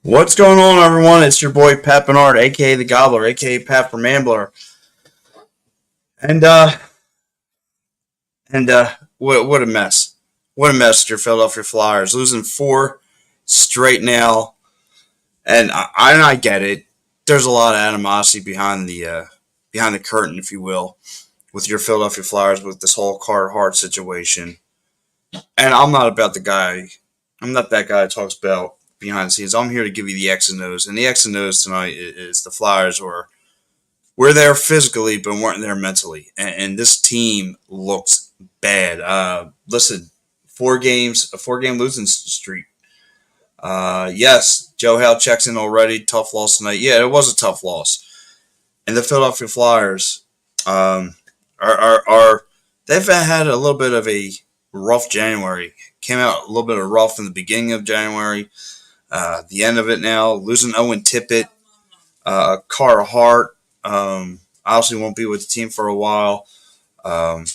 What's going on, everyone? It's your boy Pat Bernard, aka the Gobbler, aka Pat from Ambler, and what a mess! What a mess! Your Philadelphia Flyers losing four straight now, and I get it. There's a lot of animosity behind the curtain, if you will, with your Philadelphia Flyers with this whole Carter Hart situation. And I'm not about the guy. I'm not that guy that talks about behind the scenes. I'm here to give you the X and O's, and the X and O's tonight is the Flyers were there physically, but weren't there mentally. And this team looks bad. Listen, a 4 game losing streak. Yes, Joe Hale checks in already. Tough loss tonight. Yeah, it was a tough loss. And the Philadelphia Flyers are they've had a little bit of a rough January. Came out a little bit of rough in the beginning of January. The end of it now, losing Owen Tippett, Carter Hart. Obviously won't be with the team for a while. Um,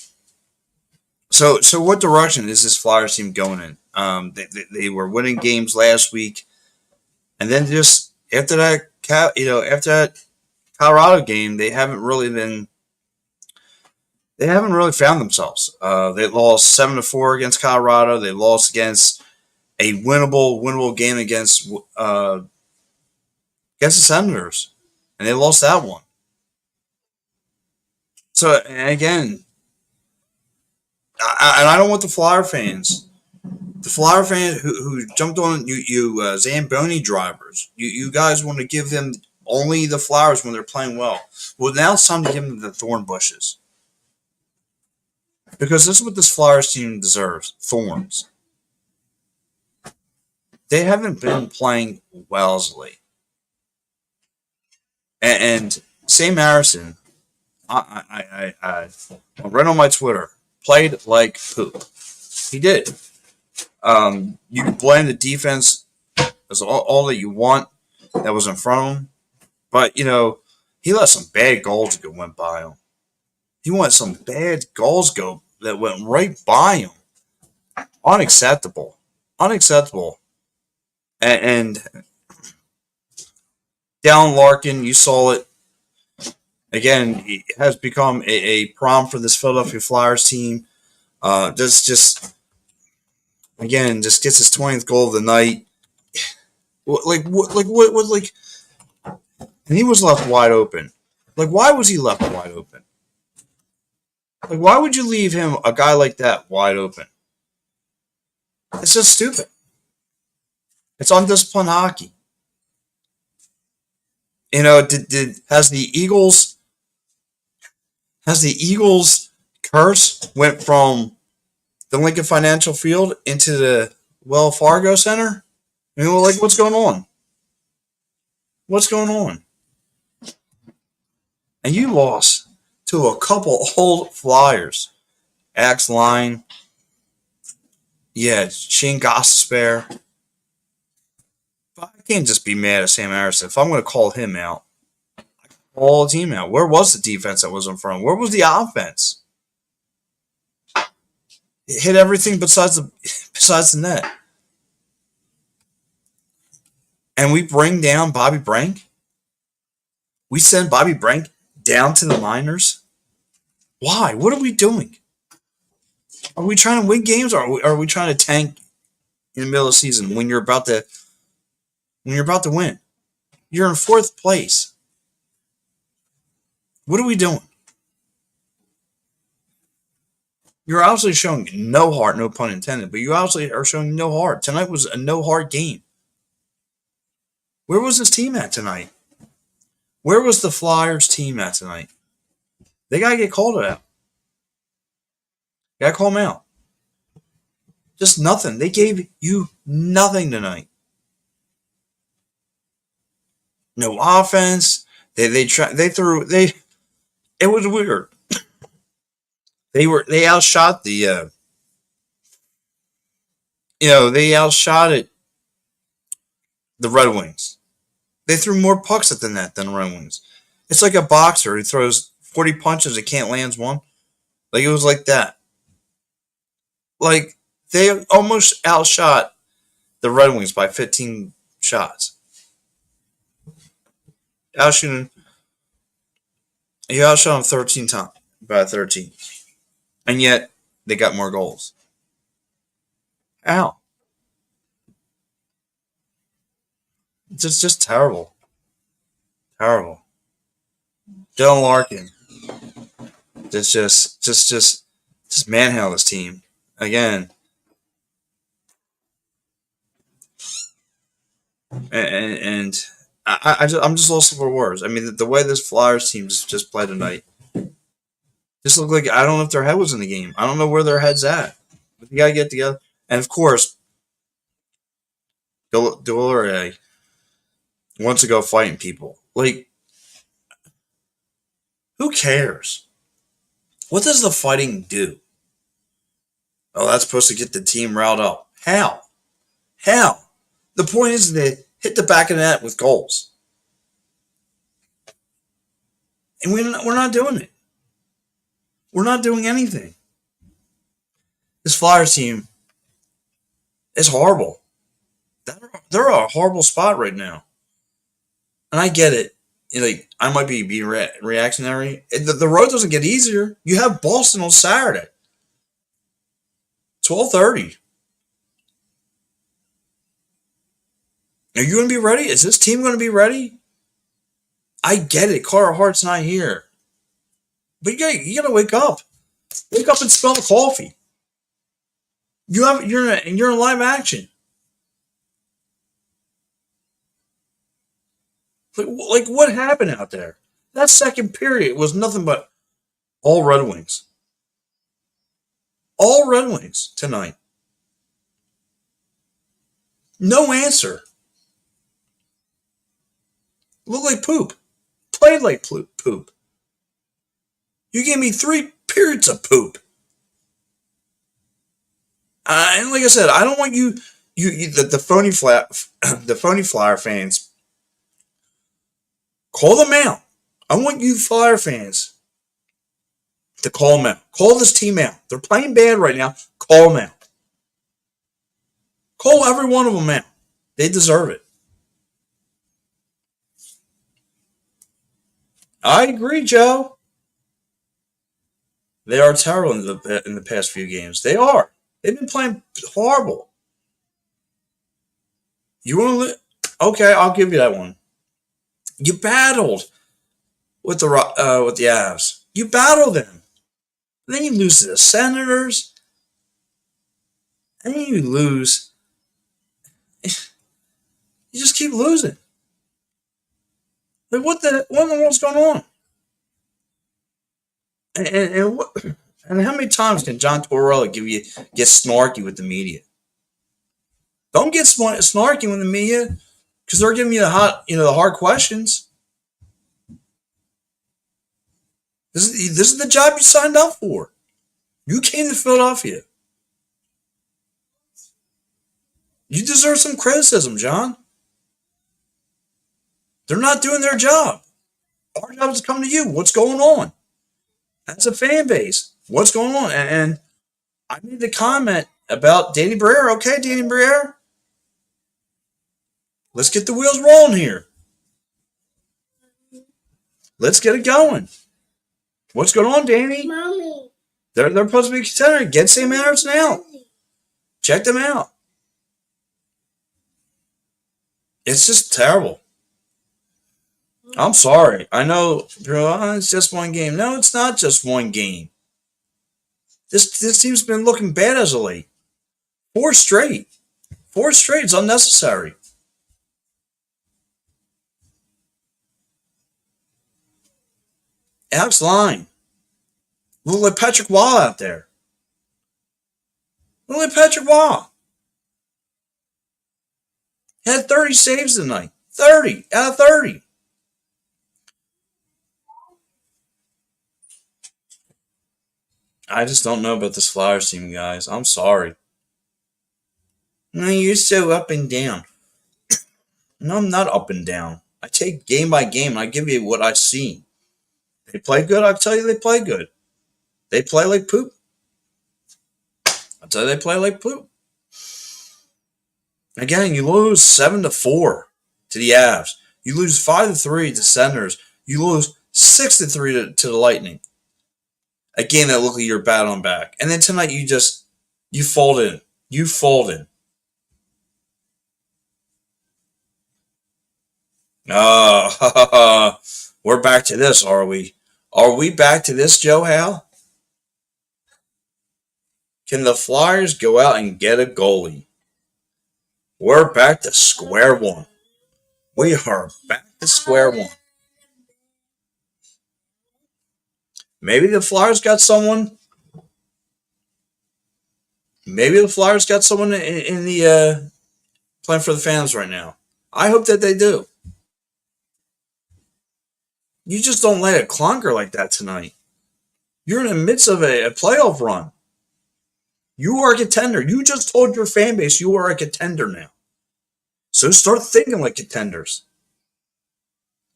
so what direction is this Flyers team going in? They were winning games last week, and then just after that Colorado game, they haven't really found themselves. They lost 7-4 against Colorado. They lost against a winnable game against the Senators, and they lost that one. So and again, and I don't want the Flyer fans who jumped on Zamboni drivers. You guys want to give them only the flowers when they're playing well. Well, now it's time to give them the thorn bushes because this is what this Flyers team deserves: thorns. They haven't been playing Wellesley and Sam Harrison. I read on my Twitter played like poop. He did. You can blame the defense as all that you want that was in front of him, but he let some bad goals go went by him. He let some bad goals go that went right by him. Unacceptable, unacceptable. And Dallin Larkin, you saw it again. He has become a problem for this Philadelphia Flyers team. Just again, just gets his 20th goal of the night. Like, and he was left wide open. Like, why was he left wide open? Like, why would you leave him, a guy like that, wide open? It's just stupid. It's undisciplined hockey. Has the Eagles curse went from the Lincoln Financial Field into the Wells Fargo Center? Like, what's going on? What's going on? And you lost to a couple old Flyers. Axe Line. Yeah, Shane Gostisbehere. But I can't just be mad at Sam Harrison. If I'm going to call him out, call the team out. Where was the defense that was in front? Where was the offense? It hit everything besides the net. And we bring down Bobby Brink. We send Bobby Brink down to the minors. Why? What are we doing? Are we trying to win games, or are we trying to tank in the middle of the season when you're about to win? You're in fourth place. What are we doing? You're obviously showing no heart, no pun intended, but you obviously are showing no heart. Tonight was a no heart game. Where was this team at tonight? Where was the Flyers team at tonight? They got to get called out. Got to call them out. Just nothing. They gave you nothing tonight. No offense. It was weird. They outshot they outshot it the Red Wings. They threw more pucks at the net than the Red Wings. It's like a boxer who throws 40 punches and can't land one. Like, it was like that. Like, they almost outshot the Red Wings by 15 shots. Outshooting, you outshot them 13 times by 13, and yet they got more goals. How? It's just terrible, terrible. Dylan Larkin just manhandle this team again, and I'm just lost for words. I mean, the way this Flyers team just played tonight, just looked like I don't know if their head was in the game. I don't know where their head's at. But you gotta get together, and of course, Delore wants to go fighting people. Like, who cares? What does the fighting do? Oh, that's supposed to get the team riled up. How? How? The point is they hit the back of the net with goals. And we're not doing it. We're not doing anything. This Flyers team is horrible. They're a horrible spot right now. And I get it. Like, I might be being reactionary. The road doesn't get easier. You have Boston on Saturday. 12:30. Are you going to be ready? Is this team going to be ready? I get it. Carter Hart's not here. But you got to wake up. Wake up and smell the coffee. You're in live action. Like what happened out there? That second period was nothing but all Red Wings. All Red Wings tonight. No answer. Looked like poop. Played like poop. You gave me 3 periods of poop. And like I said, I don't want the phony Flyer fans. Call them out. I want you Flyer fans to call them out. Call this team out. They're playing bad right now. Call them out. Call every one of them out. They deserve it. I agree, Joe. They are terrible in the past few games. They are. They've been playing horrible. You want to? Okay, I'll give you that one. You battled with the Avs. You battled them. And then you lose to the Senators. And then you lose. You just keep losing. Like what in the world's going on? And how many times can John Tortorella get snarky with the media? Don't get snarky with the media because they're giving you the hard questions. This is the job you signed up for. You came to Philadelphia. You deserve some criticism, John. They're not doing their job. Our job is to come to you. What's going on? That's a fan base. What's going on? And I made the comment about Danny Briere. Okay, Danny Briere. Let's get the wheels rolling here. Let's get it going. What's going on, Danny? Mommy. They're supposed to be a contender. Get Sam Anderson out. Check them out. It's just terrible. I'm sorry. I know it's just one game. No, it's not just one game. This team's been looking bad as of late. 4 straight. 4 straight is unnecessary. Alex Line. Look like Patrick Waugh out there. Look like Patrick Waugh. He had 30 saves tonight. 30 out of 30. I just don't know about this Flyers team, guys. I'm sorry. No, you're so up and down. No, I'm not up and down. I take game by game and I give you what I see. They play good, I'll tell you they play good. They play like poop. I'll tell you they play like poop. Again, you lose 7-4 to the Avs. You lose 5-3 to Senators. You lose 6-3 to the Lightning. A game that looked like you're battling back. And then tonight you fold in. You fold in. We're back to this, are we? Are we back to this, Joe Hal? Can the Flyers go out and get a goalie? We're back to square one. We are back to square one. Maybe the Flyers got someone. Maybe the Flyers got someone in the playing for the fans right now. I hope that they do. You just don't let it clunker like that tonight. You're in the midst of a playoff run. You are a contender. You just told your fan base you are a contender now. So start thinking like contenders.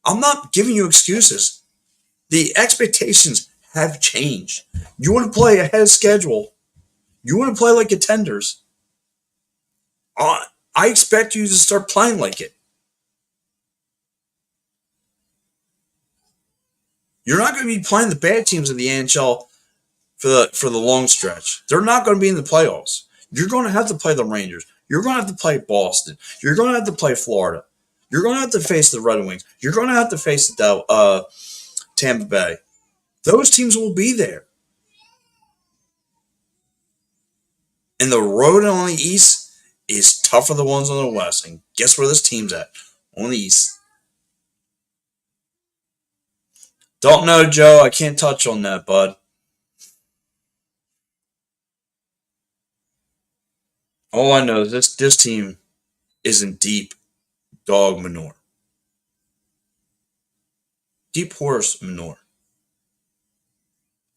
I'm not giving you excuses. The expectations have changed. You want to play ahead of schedule. You want to play like contenders. I expect you to start playing like it. You're not going to be playing the bad teams in the NHL for the long stretch. They're not going to be in the playoffs. You're going to have to play the Rangers. You're going to have to play Boston. You're going to have to play Florida. You're going to have to face the Red Wings. You're going to have to face the Tampa Bay. Those teams will be there. And the road on the East is tougher than the ones on the West. And guess where this team's at? On the East. Don't know, Joe. I can't touch on that, bud. All I know is this team isn't deep dog manure. Deep horse manure.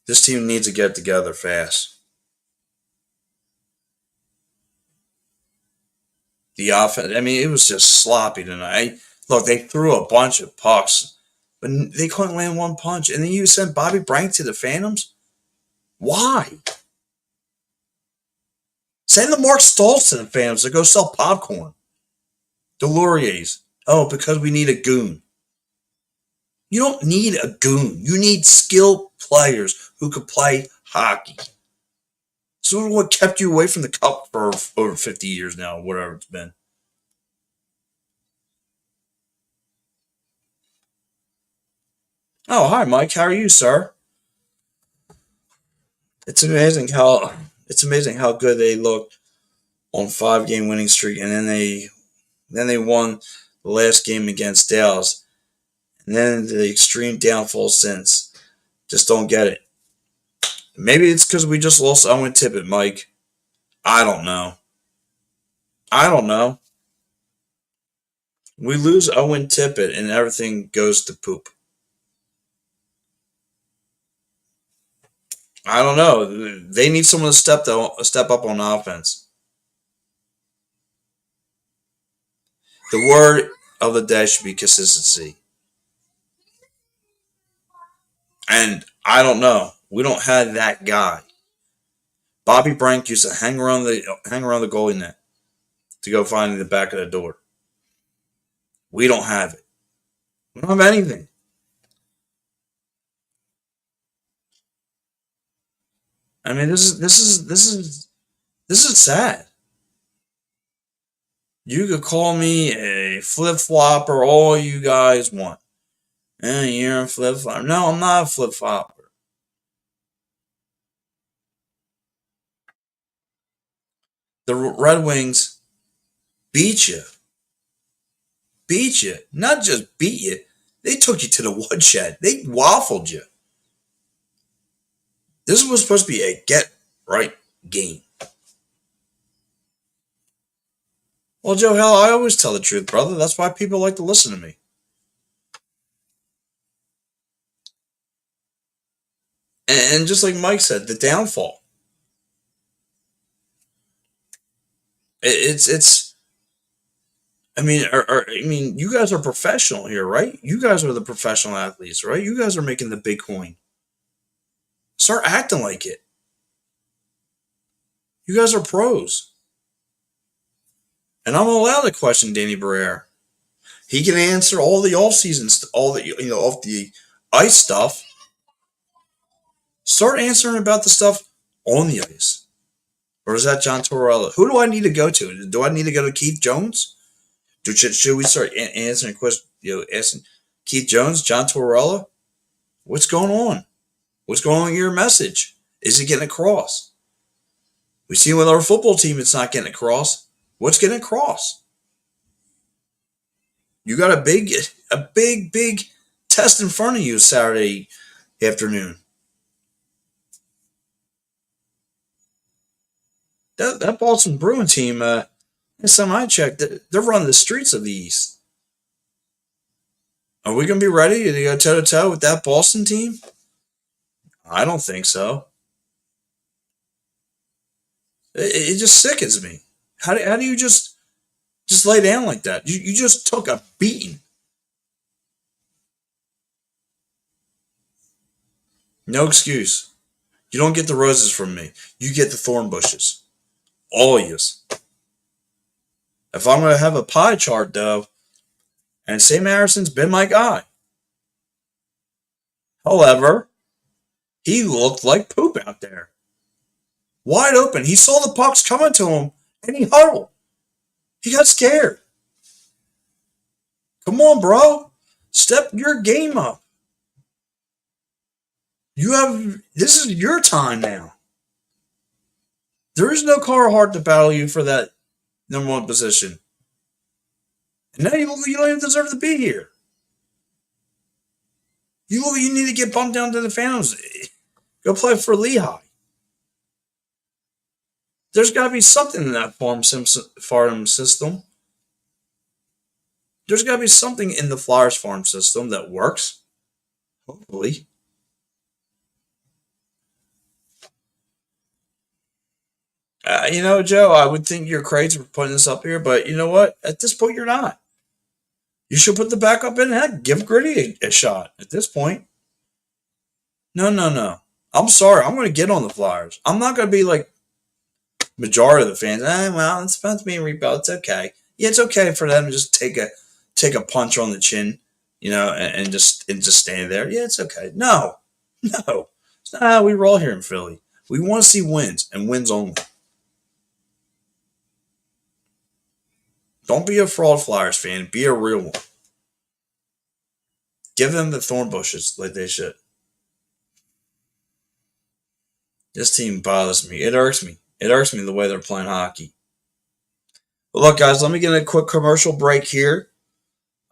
This team needs to get together fast. The offense, I mean, it was just sloppy tonight. Look, they threw a bunch of pucks, but they couldn't land one punch. And then you sent Bobby Brank to the Phantoms? Why? Send the Mark Stoltz to the Phantoms to go sell popcorn. The Lauriers. Oh, because we need a goon. You don't need a goon. You need skilled players who could play hockey. So what kept you away from the cup for over 50 years now, whatever it's been. Oh, hi, Mike. How are you, sir? It's amazing how good they looked on 5 game winning streak, and then they won the last game against Dallas, and then the extreme downfall since. Just don't get it. Maybe it's because we just lost Owen Tippett, Mike. I don't know. I don't know. We lose Owen Tippett, and everything goes to poop. I don't know. They need someone to step up on offense. The word of the day should be consistency. And I don't know. We don't have that guy. Bobby Brank used to hang around the goalie net to go find the back of the door. We don't have it. We don't have anything. I mean, this is sad. You could call me a flip flopper all you guys want. You're a flip flopper. No, I'm not a flip flopper. The Red Wings beat you. Beat you. Not just beat you. They took you to the woodshed. They waffled you. This was supposed to be a get right game. Well, Joe Hell, I always tell the truth, brother. That's why people like to listen to me. And just like Mike said, the downfall. It's. I mean, you guys are professional here, right? You guys are the professional athletes, right? You guys are making the big coin. Start acting like it. You guys are pros. And I'm allowed to question Danny Barrera. He can answer all the off-season, all the off the ice stuff. Start answering about the stuff on the ice. Or is that John Tortorella? Who do I need to go to? Do I need to go to Keith Jones? Should we start answering questions? Asking Keith Jones, John Tortorella, what's going on? What's going on with your message? Is it getting across? We see with our football team, it's not getting across. What's getting across? You got a big test in front of you Saturday afternoon. That Boston Bruin team, last time I checked, they're running the streets of the East. Are we going to be ready to go toe to toe with that Boston team? I don't think so. It just sickens me. How do you just lay down like that? You just took a beating. No excuse. You don't get the roses from me. You get the thorn bushes. All of you. If I'm going to have a pie chart, though, and Sam Harrison's been my guy. However, he looked like poop out there. Wide open. He saw the pucks coming to him, and he huddled. He got scared. Come on, bro. Step your game up. This is your time now. There is no Carl Hart to battle you for that number one position. And now you don't even deserve to be here. You need to get bumped down to the Phantoms. Go play for Lehigh. There's got to be something in that farm system. There's got to be something in the Flyers farm system that works. Hopefully. Joe, I would think you're crazy for putting this up here, but you know what? At this point, you're not. You should put the backup in. Heck, give Gritty a shot at this point. No. I'm sorry. I'm going to get on the Flyers. I'm not going to be like majority of the fans. Well, it's about to be a rebuild. It's okay. Yeah, it's okay for them to just take a punch on the chin, and just stand there. Yeah, it's okay. No. It's not how we roll here in Philly. We want to see wins and wins only. Don't be a fraud Flyers fan. Be a real one. Give them the thorn bushes like they should. This team bothers me. It irks me. It irks me the way they're playing hockey. But look, guys, let me get a quick commercial break here.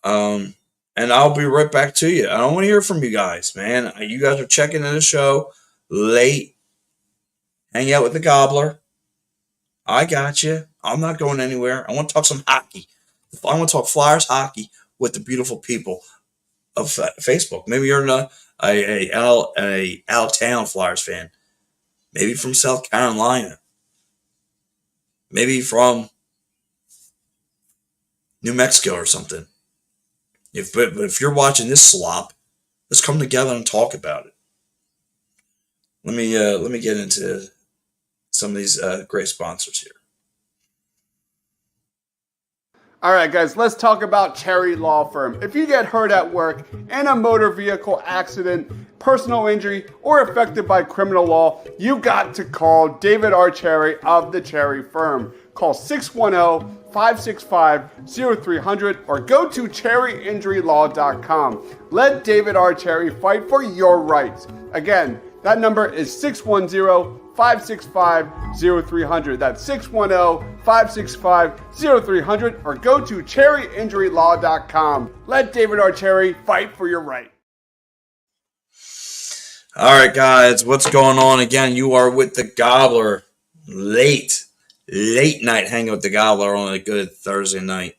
And I'll be right back to you. I don't want to hear from you guys, man. You guys are checking in the show late. Hang out with the Gobbler. I got you. I'm not going anywhere. I want to talk some hockey. I want to talk Flyers hockey with the beautiful people of Facebook. Maybe you're a out-of-town Flyers fan. Maybe from South Carolina. Maybe from New Mexico or something. But if you're watching this slop, let's come together and talk about it. Let me get into some of these great sponsors here. All right, guys, let's talk about Cherry Law Firm. If you get hurt at work in a motor vehicle accident, personal injury, or affected by criminal law, you got to call David R. Cherry of the Cherry Firm. Call 610-565-0300 or go to cherryinjurylaw.com. Let David R. Cherry fight for your rights. Again, that number is 610-565-0300. That's 610-565-0300 or go to cherryinjurylaw.com. Let David R. Cherry fight for your right. All right, guys, what's going on? Again, you are with the Gobbler. Late night hanging with the Gobbler on a good Thursday night.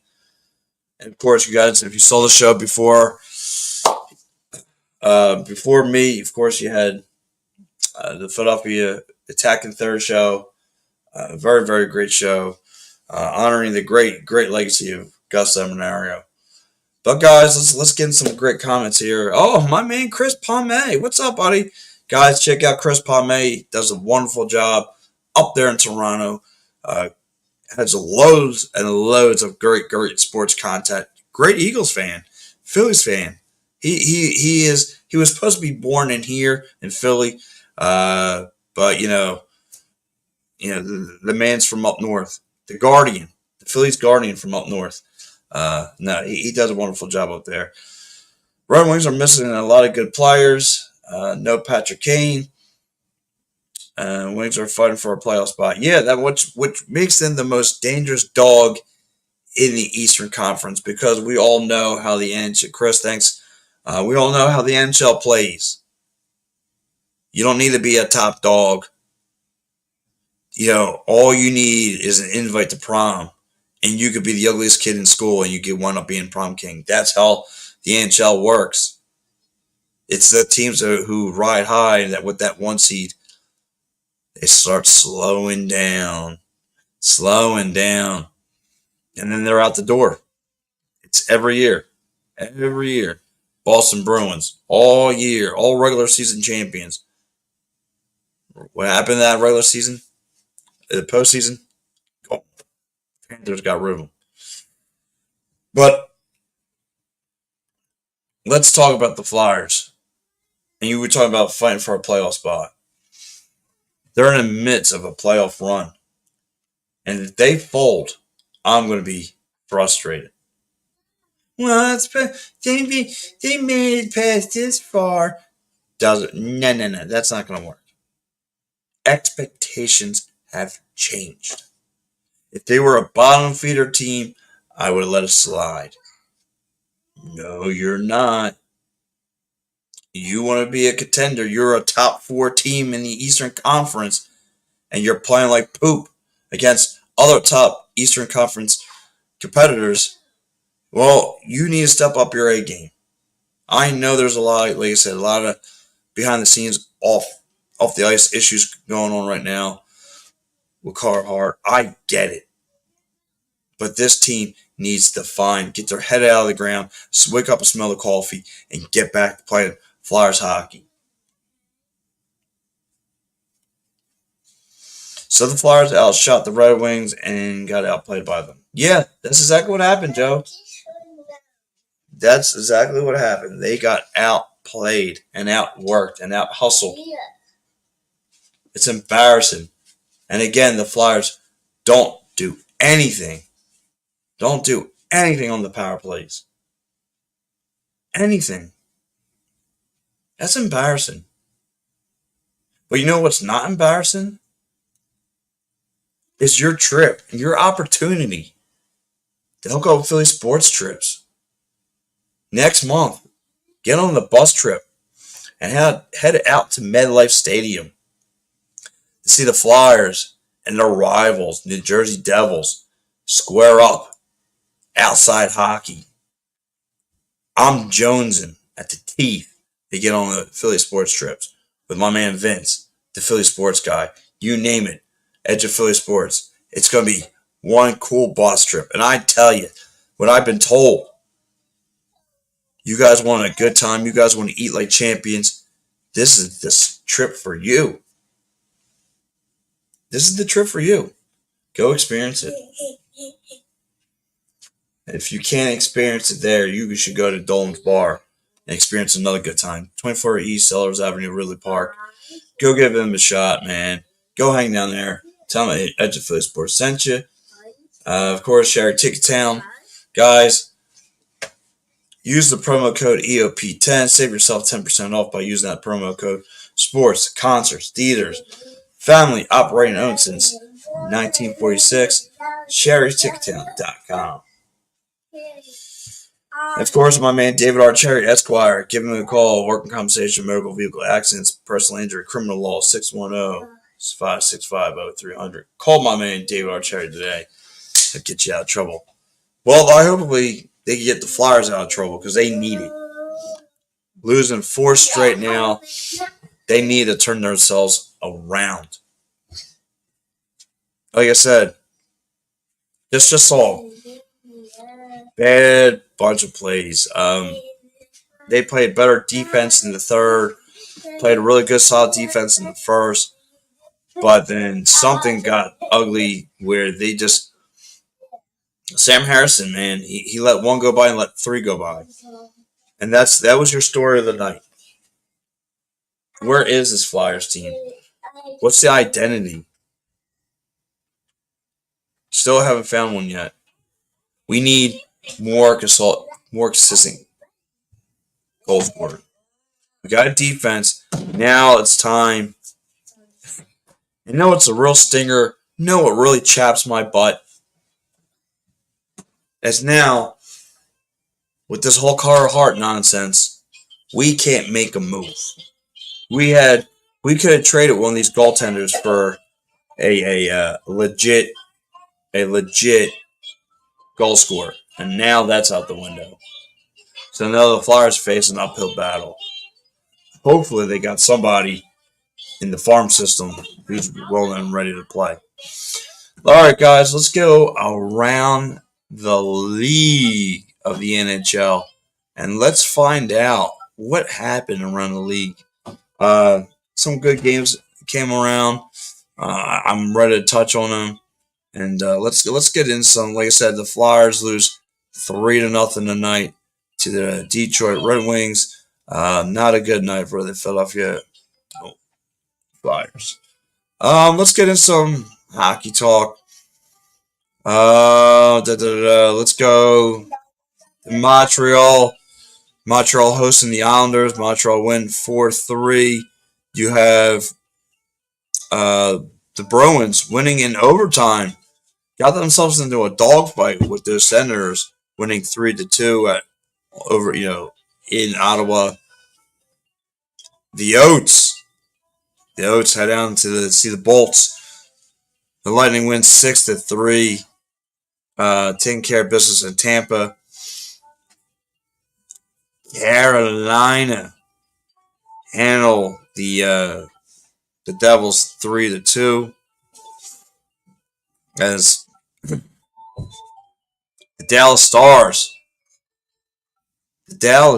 And of course, you guys, if you saw the show before me, of course, you had the Philadelphia Attack and Third show. Very, very great show. Honoring the great legacy of Gus Seminario. But guys, let's get in some great comments here. Oh, my man Chris Palme. What's up, buddy? Guys, check out Chris Palme. He does a wonderful job up there in Toronto. Has loads and loads of great sports content. great Eagles fan, Phillies fan. He was supposed to be born in here in Philly, but the man's from up north, the Guardian, the Phillies Guardian from up north. No, he does a wonderful job up there. Red Wings are missing a lot of good players. No Patrick Kane. Wings are fighting for a playoff spot. Yeah, that which makes them the most dangerous dog in the Eastern Conference, because we all know how the NHL. Chris, thanks. We all know how the NHL plays. You don't need to be a top dog. All you need is an invite to prom, and you could be the ugliest kid in school, and you could wind up being prom king. That's how the NHL works. It's the teams who ride high, and that with that one seed, they start slowing down, and then they're out the door. It's every year. Boston Bruins, all year, all regular season champions. What happened in that regular season? The postseason? Oh, Panthers got rid of them. But let's talk about the Flyers. And you were talking about fighting for a playoff spot. They're in the midst of a playoff run. And if they fold, I'm going to be frustrated. Well, they made it past this far. No. That's not going to work. Expectations have changed. If they were a bottom feeder team, I would have let it slide. No, you're not. You want to be a contender. You're a top 4 team in the Eastern Conference, and you're playing like poop against other top Eastern Conference competitors. Well, you need to step up your A game. I know there's a lot, like I said, a lot of behind the scenes off the ice issues going on right now with Carhart. I get it. But this team needs to get their head out of the ground, wake up and smell the coffee, and get back to playing Flyers hockey. So the Flyers outshot the Red Wings and got outplayed by them. Yeah, that's exactly what happened, Joe. That's exactly what happened. They got outplayed and outworked and out-hustled. It's embarrassing. And again, the Flyers don't do anything. Don't do anything on the power plays. Anything. That's embarrassing. But you know what's not embarrassing? Is your trip, your opportunity to hook up with Philly sports trips. Next month, get on the bus trip and head out to MetLife Stadium to see the Flyers and their rivals, New Jersey Devils, square up outside hockey. I'm jonesing at the teeth to get on the Philly sports trips with my man Vince, the Philly sports guy. You name it, Edge of Philly Sports. It's going to be one cool bus trip. And I tell you, what I've been told, you guys want a good time, you guys want to eat like champions, this is this trip for you. This is the trip for you. Go experience it. If you can't experience it there, you should go to Dolan's Bar and experience another good time. 24 East Sellers Avenue, Ridley Park. Go give them a shot, man. Go hang down there. Tell them Edge of Philly Sports sent you. Of course, Sherry Tickettown. Guys, use the promo code EOP10. Save yourself 10% off by using that promo code. Sports, concerts, theaters, family operating owned since 1946. SherryTickettown.com. Of course, my man David R. Cherry, Esquire. Give him a call. Working compensation, motor vehicle accidents, personal injury, criminal law, 610-565-0300. Call my man David R. Cherry today. That'll get you out of trouble. Well, hopefully they can get the Flyers out of trouble because they need it. Losing 4 straight now. They need to turn themselves around. Like I said, this just all bad bunch of plays. They played better defense in the third, played a really good solid defense in the first, but then something got ugly where they just Sam Harrison, man, he let one go by and let three go by, and that was your story of the night. Where is this Flyers team? What's the identity? Still haven't found one yet. We need more consistent goal scorer. We got a defense. Now it's time. You know it's a real stinger. You know what really chaps my butt? As now, with this whole Carter Hart nonsense, we can't make a move. We could have traded one of these goaltenders for a legit goal scorer, and now that's out the window. So now the Flyers face an uphill battle. Hopefully, they got somebody in the farm system who's willing and ready to play. All right, guys, let's go around the league of the NHL and let's find out what happened around the league. Some good games came around. I'm ready to touch on them, and let's get in some. Like I said, the Flyers lose 3-0 tonight to the Detroit Red Wings. Not a good night for the Philadelphia Flyers. Let's get in some hockey talk. Let's go. Montreal. Montreal hosting the Islanders. Montreal win 4-3. You have the Bruins winning in overtime. Got themselves into a dogfight with the Senators, winning 3-2 in Ottawa. The Oats. The Oats head down to see the Bolts. The Lightning win 6-3. Taking care of business in Tampa. Carolina handle the Devils 3-2. As the Dallas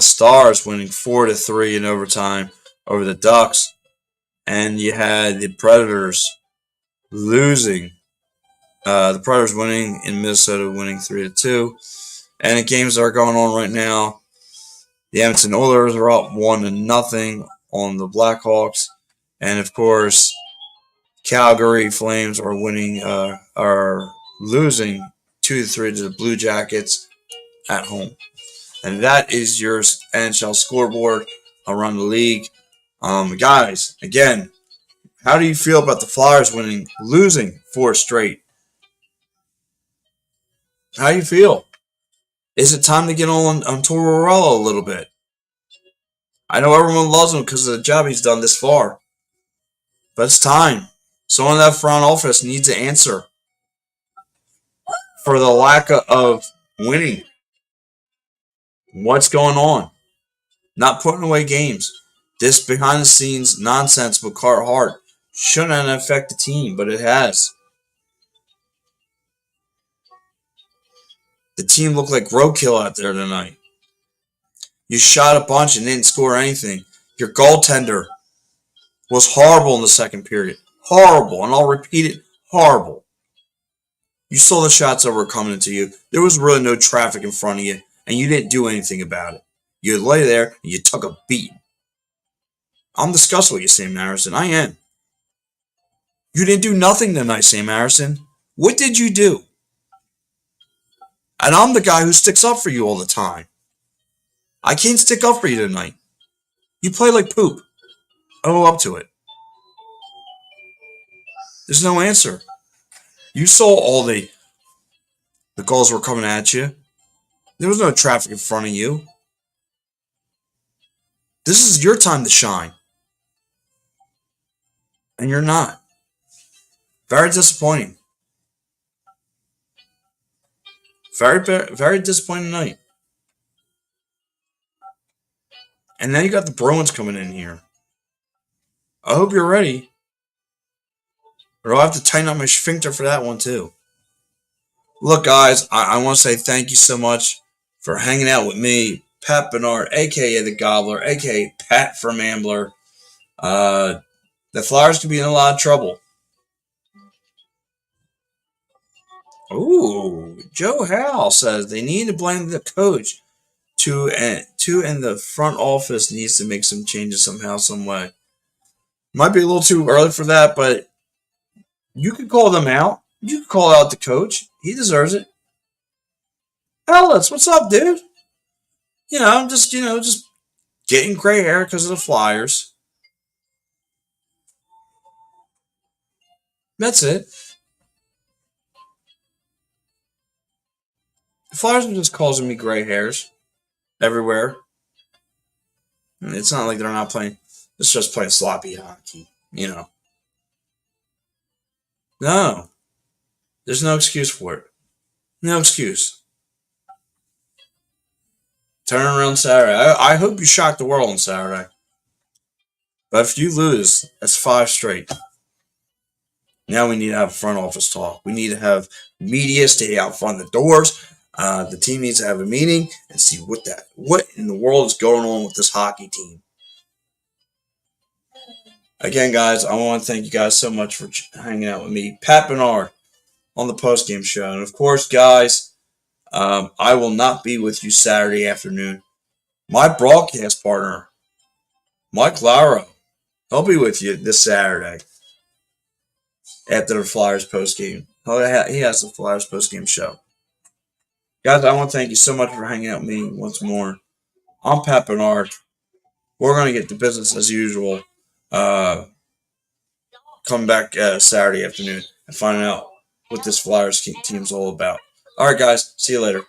Stars winning 4-3 in overtime over the Ducks, and you had the Predators losing. The Predators winning in Minnesota, winning 3-2. And the games that are going on right now, the Edmonton Oilers are up 1-0 on the Blackhawks, and of course, Calgary Flames are losing 2-3 to the Blue Jackets at home. And that is your NHL scoreboard around the league. Guys, again, how do you feel about the Flyers losing 4 straight? How do you feel? Is it time to get on Tortorella a little bit? I know everyone loves him because of the job he's done this far. But it's time. Someone in that front office needs to answer for the lack of winning. What's going on? Not putting away games. This behind the scenes nonsense with Carter Hart shouldn't affect the team, but it has. The team looked like roadkill out there tonight. You shot a bunch and didn't score anything. Your goaltender was horrible in the second period. Horrible. And I'll repeat it. Horrible. You saw the shots that were coming into you. There was really no traffic in front of you, and you didn't do anything about it. You lay there and you took a beat. I'm disgusted with you, Sam Harrison. I am. You didn't do nothing tonight, Sam Harrison. What did you do? And I'm the guy who sticks up for you all the time. I can't stick up for you tonight. You play like poop. Own up to it. There's no answer. You saw all the goals were coming at you. There was no traffic in front of you. This is your time to shine. And you're not. Very disappointing. Very, very disappointing night. And now you got the Bruins coming in here. I hope you're ready. Or I'll have to tighten up my sphincter for that one too. Look, guys, I want to say thank you so much for hanging out with me, Pat Bernard, a.k.a. The Gobbler, a.k.a. Pat from Ambler. The Flyers could be in a lot of trouble. Ooh, Joe Howe says they need to blame the coach. Two in the front office needs to make some changes somehow, some way. Might be a little too early for that, but you could call them out. You could call out the coach. He deserves it. Ellis, what's up, dude? I'm just getting gray hair because of the Flyers. That's it. The Flyers are just causing me gray hairs everywhere. It's not like they're not playing. It's just playing sloppy hockey. No, there's no excuse for it. No excuse. Turn around Saturday. I hope you shock the world on Saturday. But if you lose, that's 5 straight. Now we need to have a front office talk. We need to have media stay out front of the doors. The team needs to have a meeting and see what in the world is going on with this hockey team. Again, guys, I want to thank you guys so much for hanging out with me, Pat Bernard, on the postgame show. And of course, guys, I will not be with you Saturday afternoon. My broadcast partner, Mike Lauro, he'll be with you this Saturday after the Flyers postgame. He has the Flyers postgame show. Guys, I want to thank you so much for hanging out with me once more. I'm Pat Bernard. We're going to get to business as usual. Come back Saturday afternoon and find out what this Flyers team's all about. All right, guys. See you later.